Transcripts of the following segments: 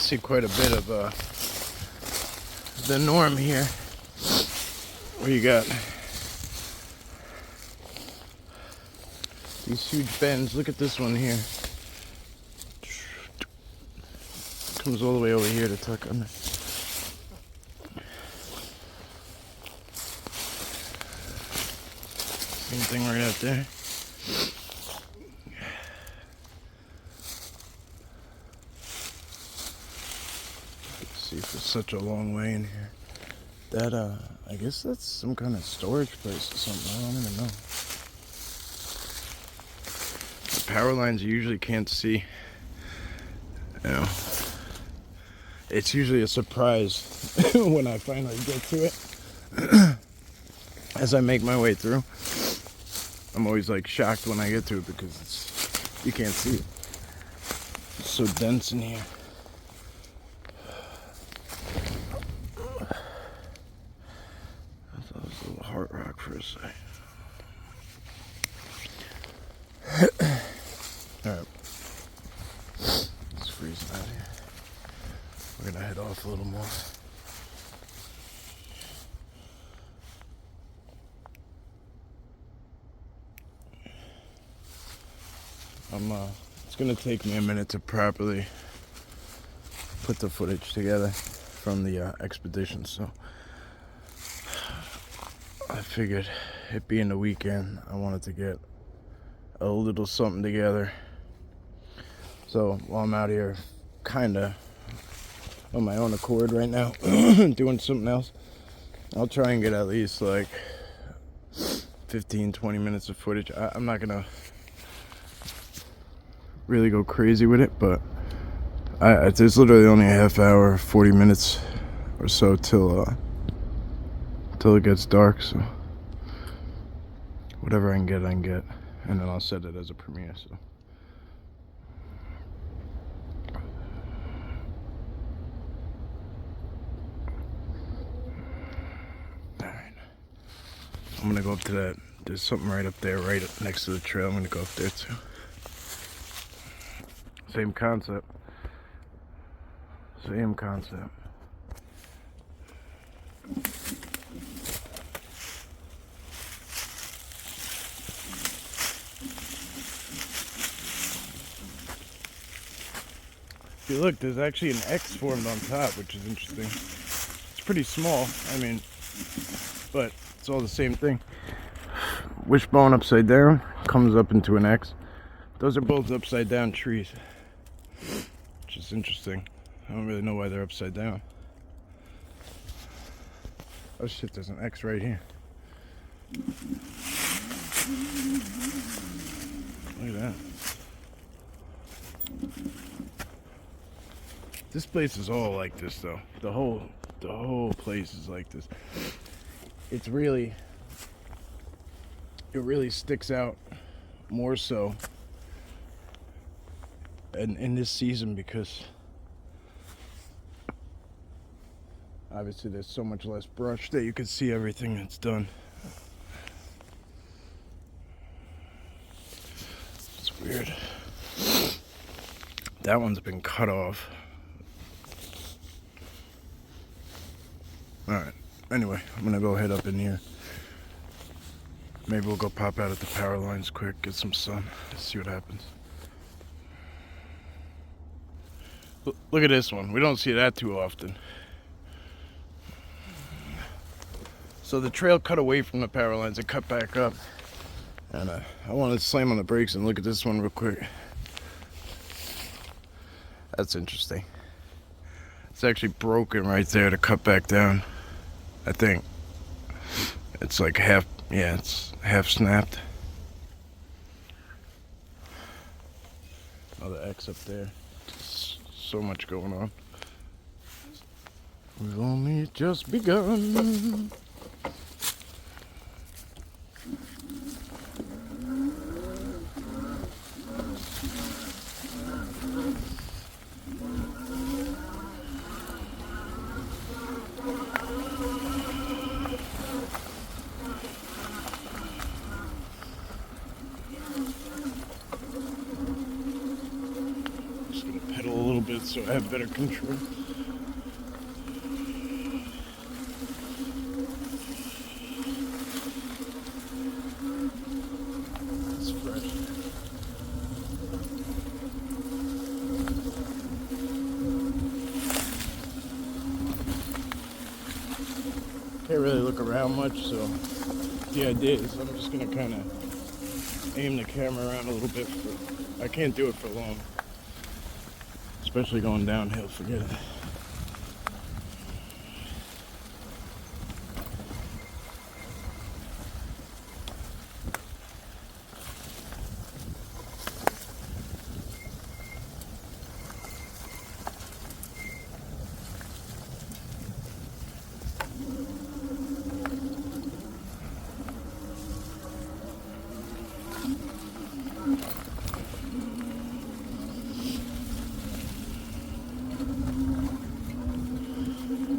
see quite a bit of the norm here, where you got these huge bends. Look at this one here. Comes all the way over here to tuck under. Same thing right out there. See for such a long way in here. That I guess that's some kind of storage place or something. I don't even know. The power lines you usually can't see. You know, it's usually a surprise when I finally get to it. As I make my way through, I'm always like shocked when I get to it because you can't see it. It's so dense in here. I thought it was a little heart rock for a second. Alright. It's freezing out here. We're gonna head off a little more. It's gonna take me a minute to properly put the footage together from the expedition, so I figured it being the weekend, I wanted to get a little something together. So while I'm out here kinda on my own accord right now, doing something else, I'll try and get at least like 15-20 minutes of footage. I'm not gonna really go crazy with it, but there's literally only a half hour, 40 minutes or so till it gets dark, so whatever I can get, and then I'll set it as a premiere. So alright, I'm gonna go up to that. There's something right up there, right next to the trail. I'm gonna go up there too. Same concept. Same concept. If you look, there's actually an X formed on top, which is interesting. It's pretty small, I mean, but it's all the same thing. Wishbone upside down comes up into an X. Those are both upside down trees, which is interesting. I don't really know why they're upside down. Oh shit, there's an X right here. Look at that. This place is all like this though. The whole place is like this. It really sticks out more so in this season because obviously there's so much less brush that you can see everything that's done. It's weird. That one's been cut off. Alright, anyway, I'm gonna go head up in here. Maybe we'll go pop out at the power lines quick, get some sun, see what happens. Look at this one. We don't see that too often. So the trail cut away from the power lines and cut back up. And I want to slam on the brakes and look at this one real quick. That's interesting. It's actually broken right there to cut back down. I think it's like half, yeah, it's half snapped. Another X up there. So much going on. We've only just begun. it so I have better control. It's fresh. Can't really look around much, so the idea is I'm just gonna kind of aim the camera around a little bit. I can't do it for long, especially going downhill. Forget it.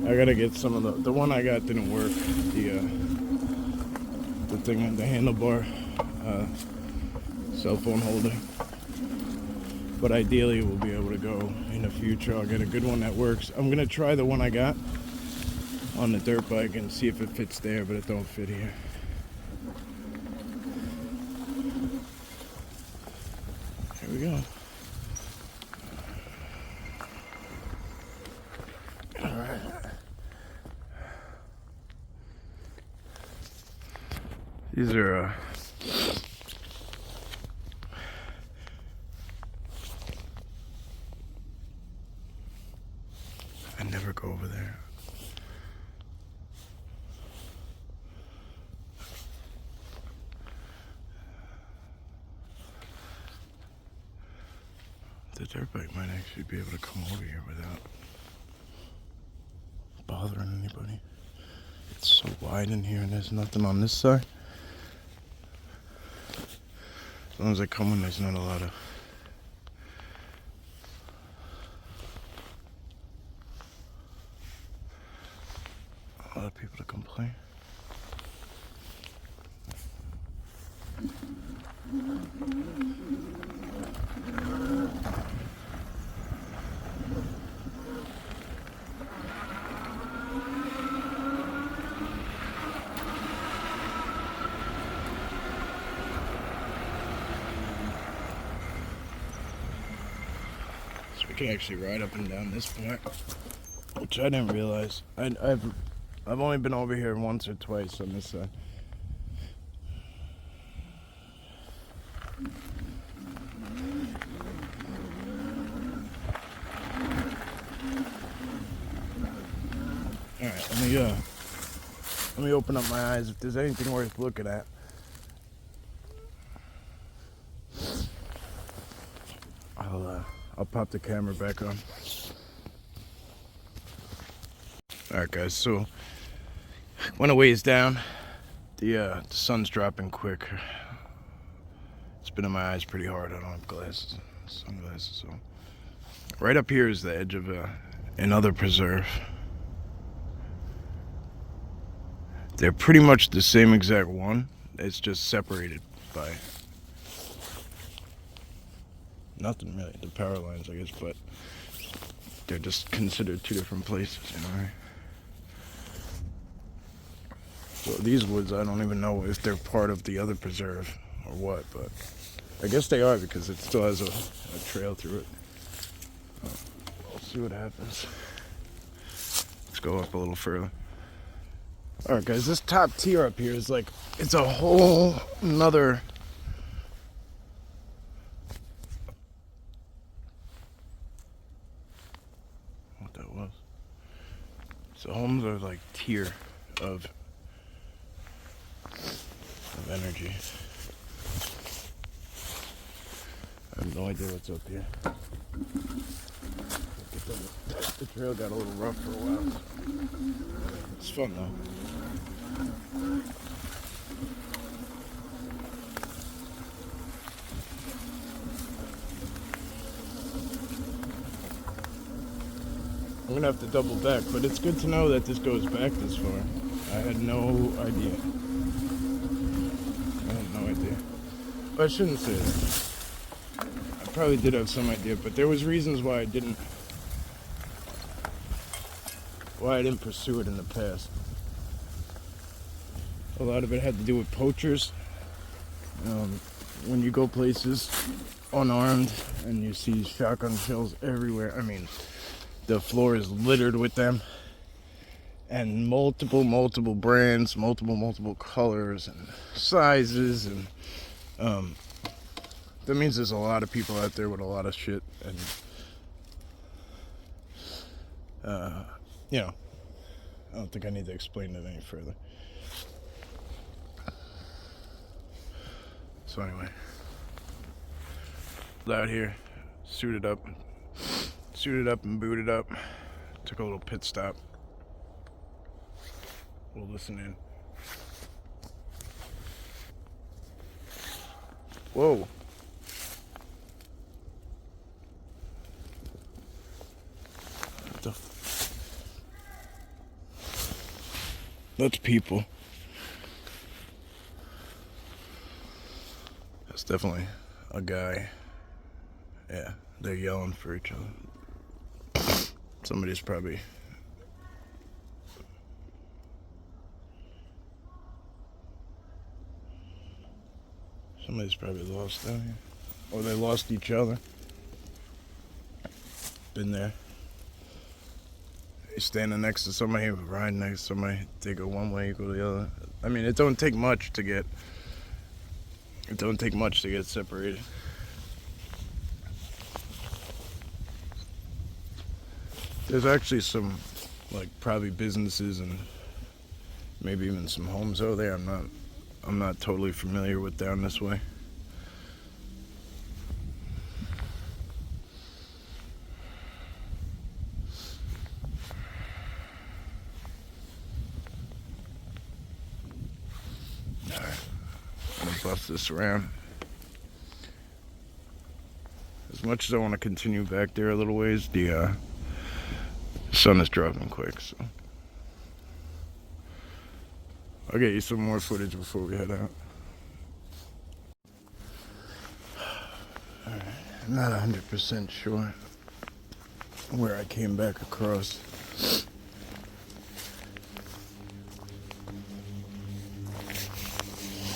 I gotta get some of the one I got didn't work. The thing, the handlebar, cell phone holder. But ideally, we'll be able to go in the future. I'll get a good one that works. I'm gonna try the one I got on the dirt bike and see if it fits there, but it don't fit here. Here we go. These are I never go over there. The dirt bike might actually be able to come over here without bothering anybody. It's so wide in here and there's nothing on this side. As long as I come in, there's not a lot of people to complain. We can actually ride up and down this part, which I didn't realize. I've only been over here once or twice on this side. All right, let me open up my eyes if there's anything worth looking at. I'll pop the camera back on. Alright guys, so went a ways down. The sun's dropping quick. It's been in my eyes pretty hard. I don't have sunglasses, so. Right up here is the edge of another preserve. They're pretty much the same exact one. It's just separated by nothing really, the power lines, I guess, but they're just considered two different places, you know, right? So these woods, I don't even know if they're part of the other preserve or what, but I guess they are because it still has a trail through it. We'll see what happens. Let's go up a little further. Alright guys, this top tier up here is like, it's a whole nother so homes are like tier of energy. I have no idea what's up here. The trail got a little rough for a while. It's fun though. I'm gonna have to double back, but it's good to know that this goes back this far. I had no idea. But I shouldn't say that. I probably did have some idea, but there was reasons why I didn't why I didn't pursue it in the past. A lot of it had to do with poachers. When you go places unarmed and you see shotgun shells everywhere, I mean, the floor is littered with them, and multiple brands, multiple colors and sizes, and that means there's a lot of people out there with a lot of shit. And you know, I don't think I need to explain it any further. So anyway, out here, suited up and booted up. Took a little pit stop. We'll listen in. Whoa. What the That's people. That's definitely a guy. Yeah, they're yelling for each other. Somebody's probably... Somebody's probably lost down here. Or they lost each other. Been there. You're standing next to somebody, riding next to somebody, they go one way, you go the other. I mean, it don't take much to get separated. There's actually some, like, probably businesses and maybe even some homes over there. I'm not totally familiar with down this way. Alright, I'm gonna bust this around. As much as I want to continue back there a little ways, the sun is dropping quick, so I'll get you some more footage before we head out. Alright, I'm not 100% sure where I came back across.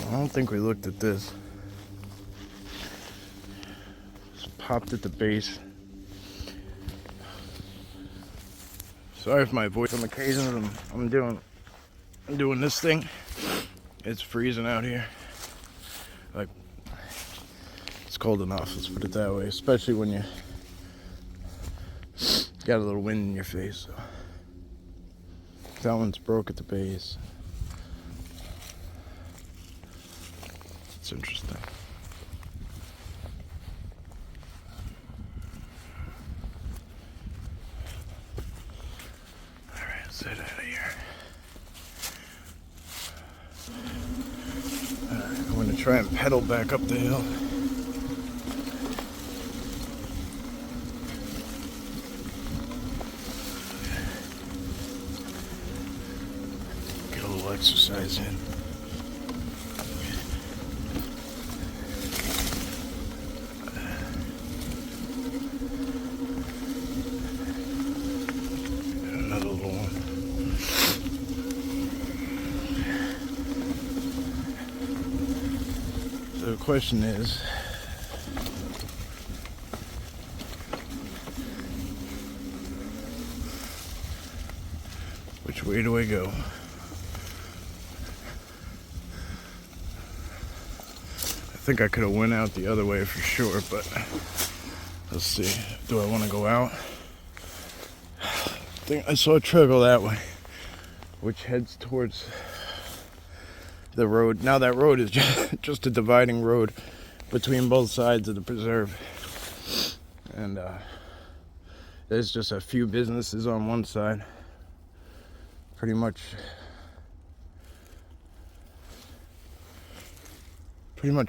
I don't think we looked at this. Just popped at the base. Sorry if my voice on occasion. I'm doing this thing. It's freezing out here. Like, it's cold enough, let's put it that way. Especially when you got a little wind in your face. So. That one's broke at the base. It's interesting. Alright, let's head out of here. Alright, I'm gonna try and pedal back up the hill. Get a little exercise in. The question is, which way do I go? I think I could have went out the other way for sure, but let's see. Do I want to go out? I think I saw a trail go that way, which heads towards the road. Now that road is just a dividing road between both sides of the preserve, and there's just a few businesses on one side. Pretty much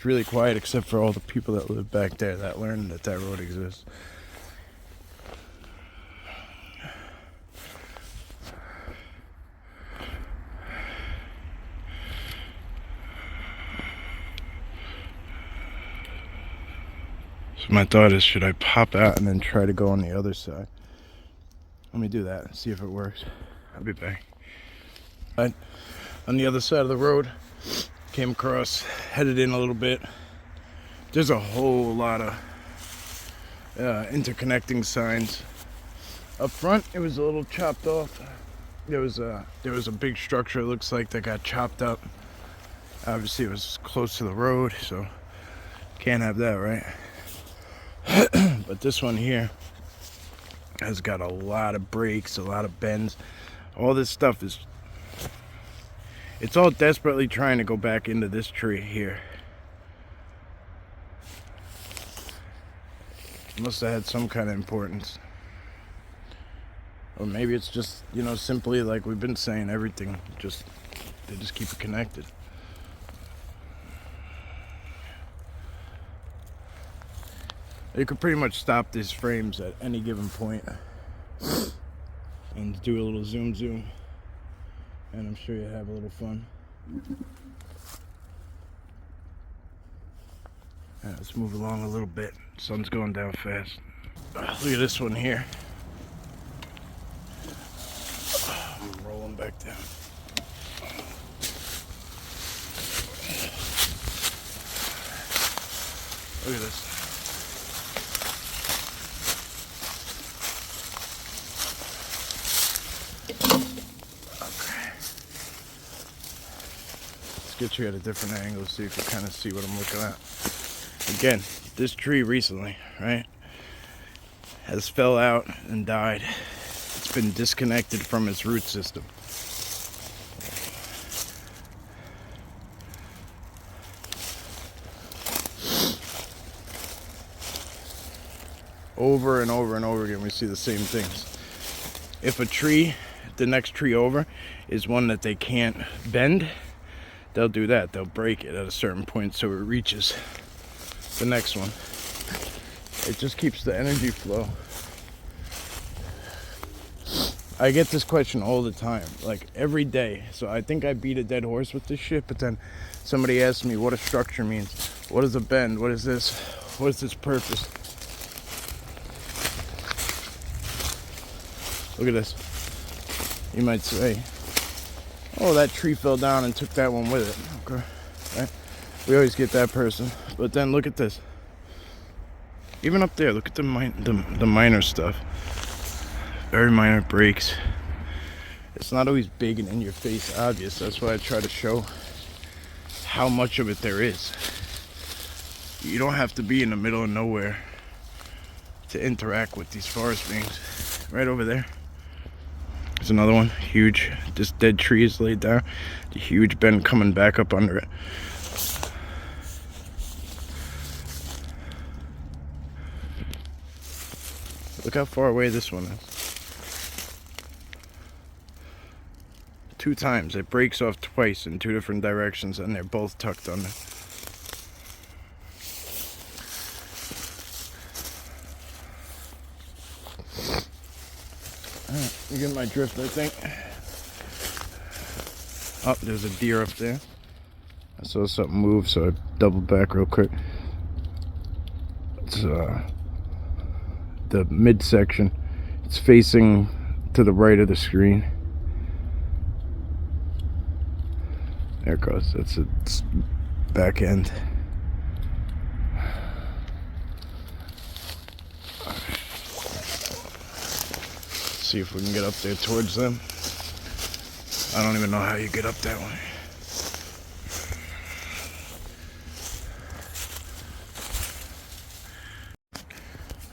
really quiet, except for all the people that live back there that learned that road exists. So my thought is, should I pop out and then try to go on the other side? Let me do that and see if it works. I'll be back. But on the other side of the road, came across, headed in a little bit. There's a whole lot of interconnecting signs. Up front, it was a little chopped off. There was a big structure, it looks like, that got chopped up. Obviously, it was close to the road, so can't have that, right? But this one here has got a lot of breaks, a lot of bends. All this stuff is, it's all desperately trying to go back into this tree here. Must have had some kind of importance. Or maybe it's just, you know, simply like we've been saying, everything just, they just keep it connected. You could pretty much stop these frames at any given point and do a little zoom, and I'm sure you'll have a little fun. Right, let's move along a little bit. Sun's going down fast. Look at this one here. I'm rolling back down. Look at this. Get you at a different angle so you can kind of see what I'm looking at. Again, this tree recently, right, has fell out and died. It's been disconnected from its root system. Over and over and over again, we see the same things. If a tree, the next tree over, is one that they can't bend, they'll do that. They'll break it at a certain point so it reaches the next one. It just keeps the energy flow. I get this question all the time, like every day. So I think I beat a dead horse with this shit, but then somebody asks me what a structure means. What is a bend? What is this? What is its purpose? Look at this. You might say, oh, that tree fell down and took that one with it. Okay, right? We always get that person. But then look at this. Even up there, look at the minor stuff. Very minor breaks. It's not always big and in your face obvious. That's why I try to show how much of it there is. You don't have to be in the middle of nowhere to interact with these forest beings. Right over there. There's another one, huge, just dead trees laid down. The huge bend coming back up under it. Look how far away this one is. 2 times, it breaks off twice in 2 different directions and they're both tucked under. Alright, you get my drift, I think. Oh, there's a deer up there. I saw something move, so I doubled back real quick. It's the midsection. It's facing to the right of the screen. There it goes. That's its back end. See if we can get up there towards them. I don't even know how you get up that way.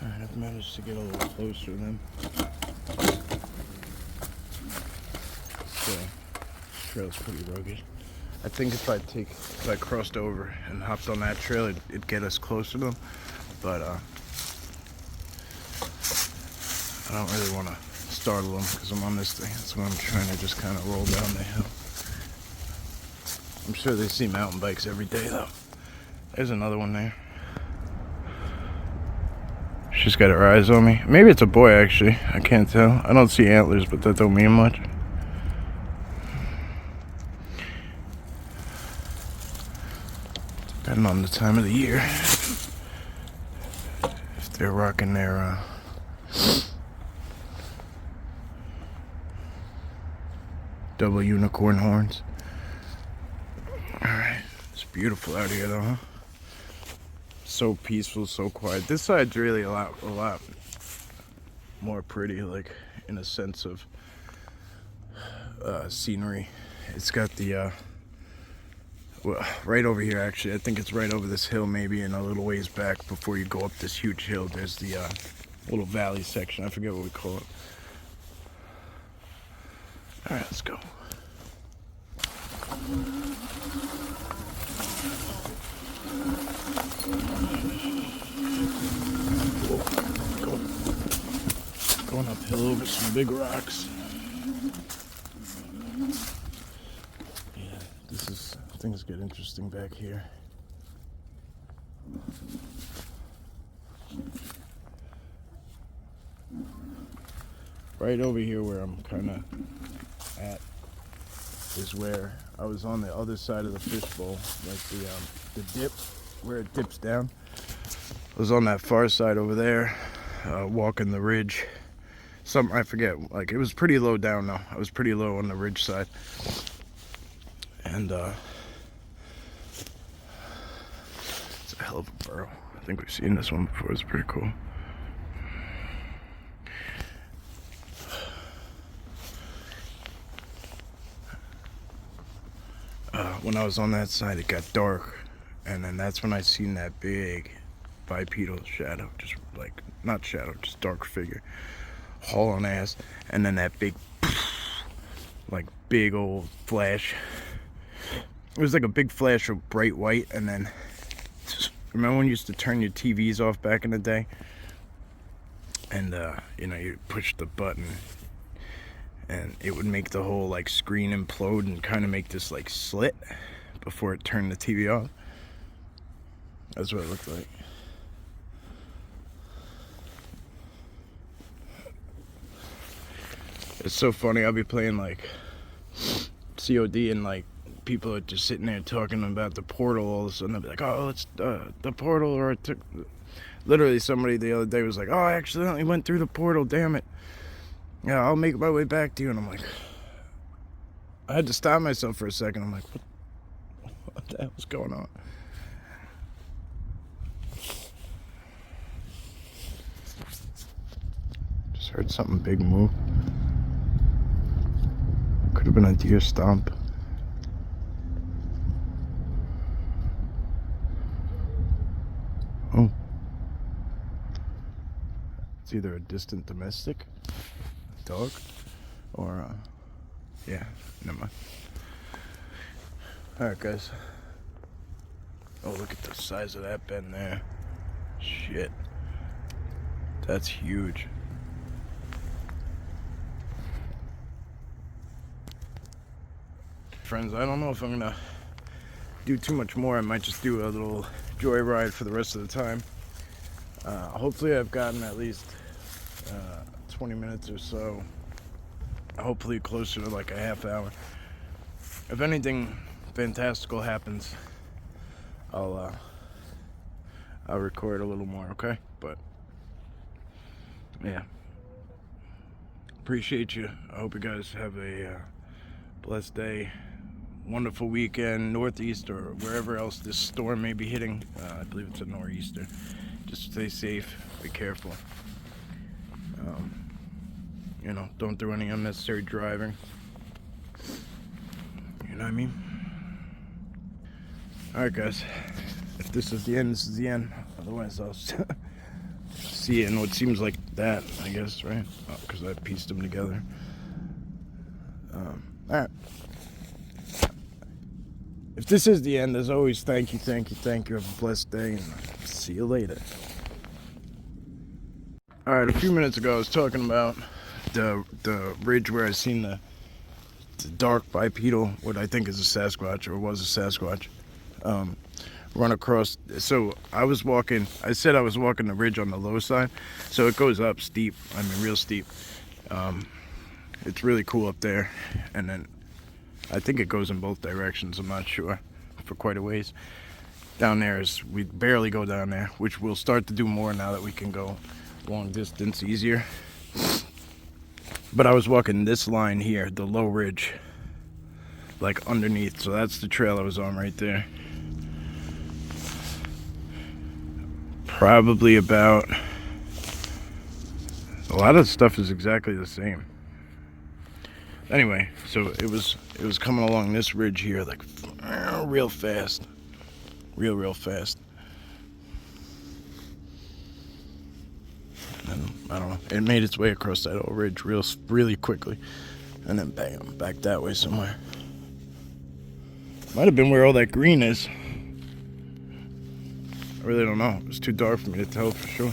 Alright, I've managed to get a little closer to them. So, this trail's pretty rugged. I think if I crossed over and hopped on that trail, it'd get us closer to them. But I don't really want to startle them because I'm on this thing. That's why I'm trying to just kind of roll down the hill. I'm sure they see mountain bikes every day though. There's another one there. She's got her eyes on me. Maybe it's a boy actually. I can't tell. I don't see antlers, but that don't mean much. Depending on the time of the year. If they're rocking their Double unicorn horns. Alright, it's beautiful out here though, huh? So peaceful, so quiet. This side's really a lot more pretty, like in a sense of scenery. It's got the well, right over here actually, I think it's right over this hill maybe, and a little ways back before you go up this huge hill, there's the little valley section. I forget what we call it. Alright, let's go. Going uphill over some big rocks. Yeah, things get interesting back here. Right over here where I'm kind of at is where I was on the other side of the fishbowl, like the dip, where it dips down. I was on that far side over there, walking the ridge. I forget, like it was pretty low down though. I was pretty low on the ridge side. And it's a hell of a burrow. I think we've seen this one before. It's pretty cool. When I was on that side, it got dark, and then that's when I seen that big bipedal shadow, just like, not shadow, just dark figure, hauling ass, and then that big, like big old flash. It was like a big flash of bright white, and then, remember when you used to turn your TVs off back in the day? And, you know, you push the button, and it would make the whole like screen implode and kind of make this like slit before it turned the TV off. That's what it looked like. It's so funny. I'll be playing like COD and like people are just sitting there talking about the portal. All of a sudden they'll be like, "Oh, it's the portal," or it took. Literally, somebody the other day was like, "Oh, I accidentally went through the portal. Damn it. Yeah, I'll make my way back to you." And I'm like, I had to stop myself for a second. I'm like, what the hell is going on? Just heard something big move. Could have been a deer stomp. Oh. It's either a distant domestic dog or yeah, never mind. Alright guys, oh look at the size of that bend there. Shit, that's huge. Friends, I don't know if I'm gonna do too much more. I might just do a little joyride for the rest of the time. Hopefully I've gotten at least 20 minutes or so, hopefully closer to like a half hour. If anything fantastical happens, I'll record a little more, okay? But yeah, appreciate you. I hope you guys have a blessed day, wonderful weekend, northeast or wherever else this storm may be hitting. I believe it's a nor'easter. Just stay safe, be careful. You know, don't do any unnecessary driving. You know what I mean? Alright guys, if this is the end, this is the end. Otherwise I'll see you in what seems like that, I guess, right? Because I pieced them together. Alright. If this is the end, as always, thank you. Have a blessed day, and see you later. Alright, a few minutes ago I was talking about the ridge where I seen the dark bipedal, what I think is a Sasquatch, or was a Sasquatch, run across. So I said I was walking the ridge on the low side, so it goes up steep, I mean real steep. It's really cool up there, and then I think it goes in both directions, I'm not sure, for quite a ways. Down there we barely go down there, which we'll start to do more now that we can go long distance easier. But I was walking this line here, the low ridge, like underneath. So that's the trail I was on right there. Probably about, a lot of stuff is exactly the same. Anyway, so it was coming along this ridge here, like real fast, real fast. And I don't know, it made its way across that whole ridge really quickly, and then bam, back that way somewhere. Might have been where all that green is. I really don't know. It was too dark for me to tell for sure.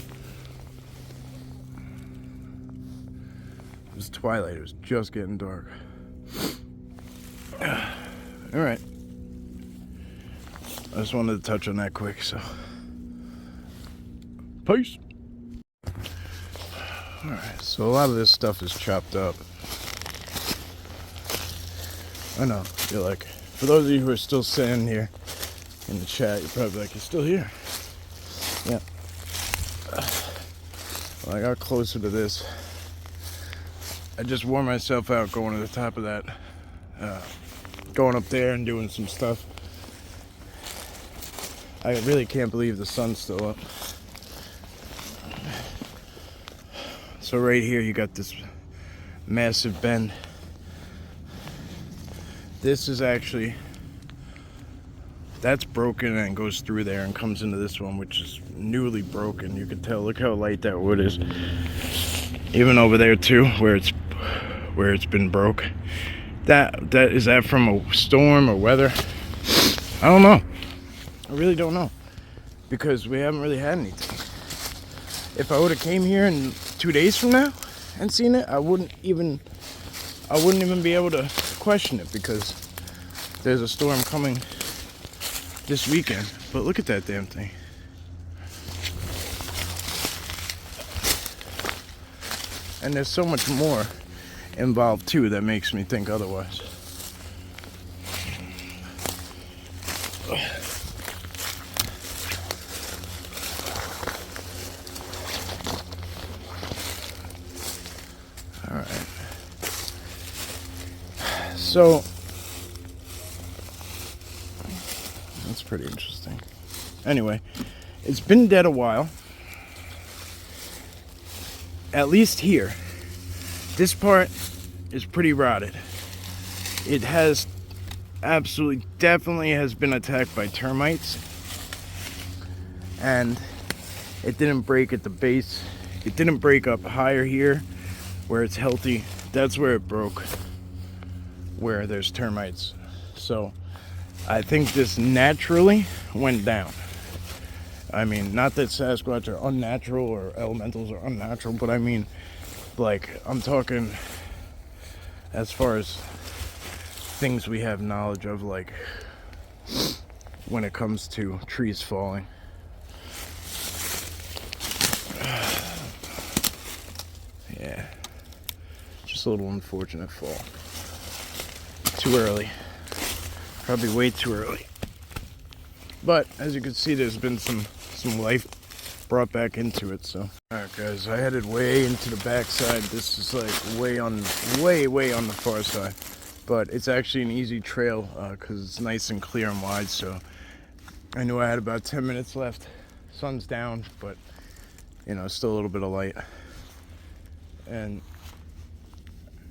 It was twilight. It was just getting dark. Alright. I just wanted to touch on that quick, so. Peace. Alright, so a lot of this stuff is chopped up. I know. You're like, for those of you who are still sitting here in the chat, you're probably like, you're still here. Yeah. Well, I got closer to this. I just wore myself out going to the top of that, going up there and doing some stuff. I really can't believe the sun's still up. So right here you got this massive bend. This is actually, that's broken and goes through there and comes into this one, which is newly broken. You can tell, look how light that wood is. Even over there too, where it's been broke. Is that from a storm or weather? I don't know. I really don't know, because we haven't really had anything. If I would have came here in 2 days from now and seen it, I wouldn't even be able to question it, because there's a storm coming this weekend. But look at that damn thing. And there's so much more involved too that makes me think otherwise. Alright. So that's pretty interesting. Anyway, it's been dead a while. At least here. This part is pretty rotted. It has absolutely, definitely has been attacked by termites. And it didn't break at the base. It didn't break up higher here where it's healthy. That's where it broke, where there's termites. So I think this naturally went down. I mean, not that Sasquatch are unnatural or elementals are unnatural, but I mean, like, I'm talking as far as things we have knowledge of, like, when it comes to trees falling. Yeah. Just a little unfortunate fall. Too early. Probably way too early. But as you can see, there's been some life brought back into it. So, alright guys, I headed way into the backside. This is like way on the far side, but it's actually an easy trail because it's nice and clear and wide. So I knew I had about 10 minutes left. Sun's down, but you know, still a little bit of light. And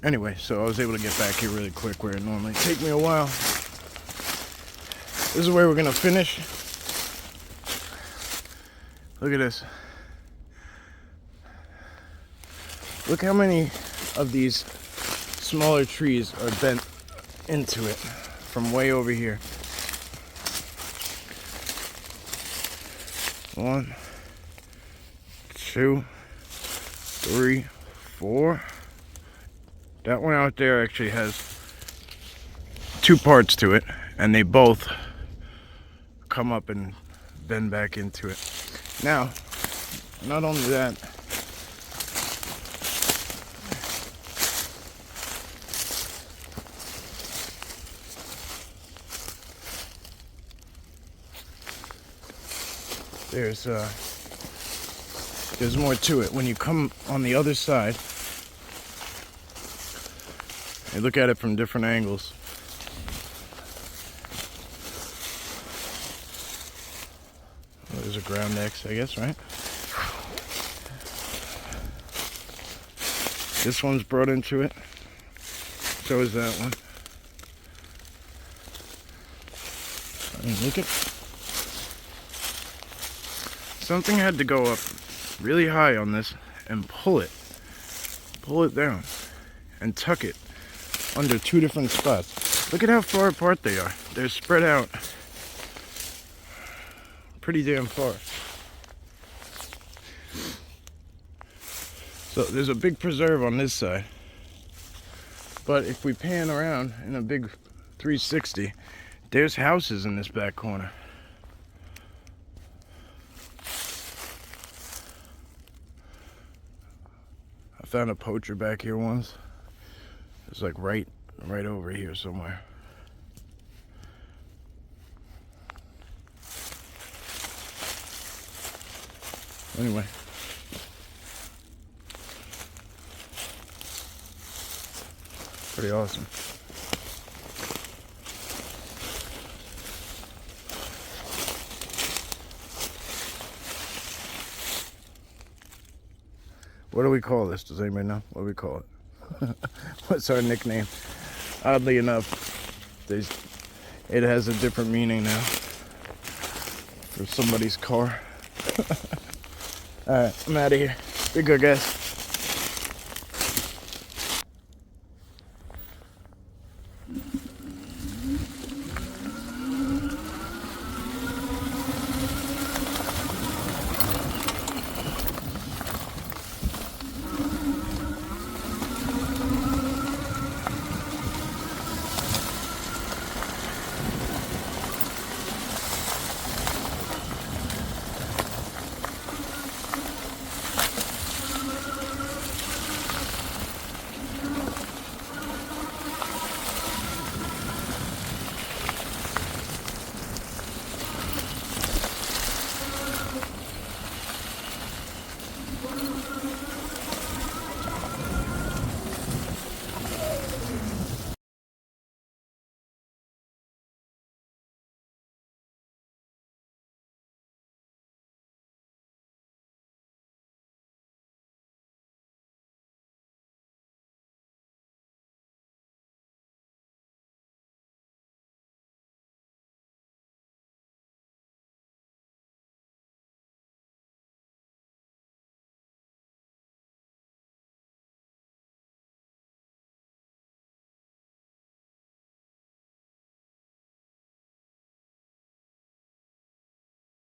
anyway, so I was able to get back here really quick, where it normally take me a while. This is where we're gonna finish. Look at this. Look how many of these smaller trees are bent into it from way over here. 1, 2, 3, 4. That one out there actually has 2 parts to it, and they both come up and bend back into it. Now, not only that, there's more to it. When you come on the other side, you look at it from different angles. There's a ground X, I guess, right? This one's brought into it. So is that one. I mean, look at. Something had to go up really high on this and pull it down and tuck it under two different spots. Look at how far apart they are. They're spread out pretty damn far. So there's a big preserve on this side, but if we pan around in a big 360, there's houses in this back corner. I found a poacher back here once. It's like right over here somewhere. Anyway. Pretty awesome. What do we call this? Does anybody know? What do we call it? What's our nickname? Oddly enough, it has a different meaning now for somebody's car. Alright, I'm out of here. Be good, guys.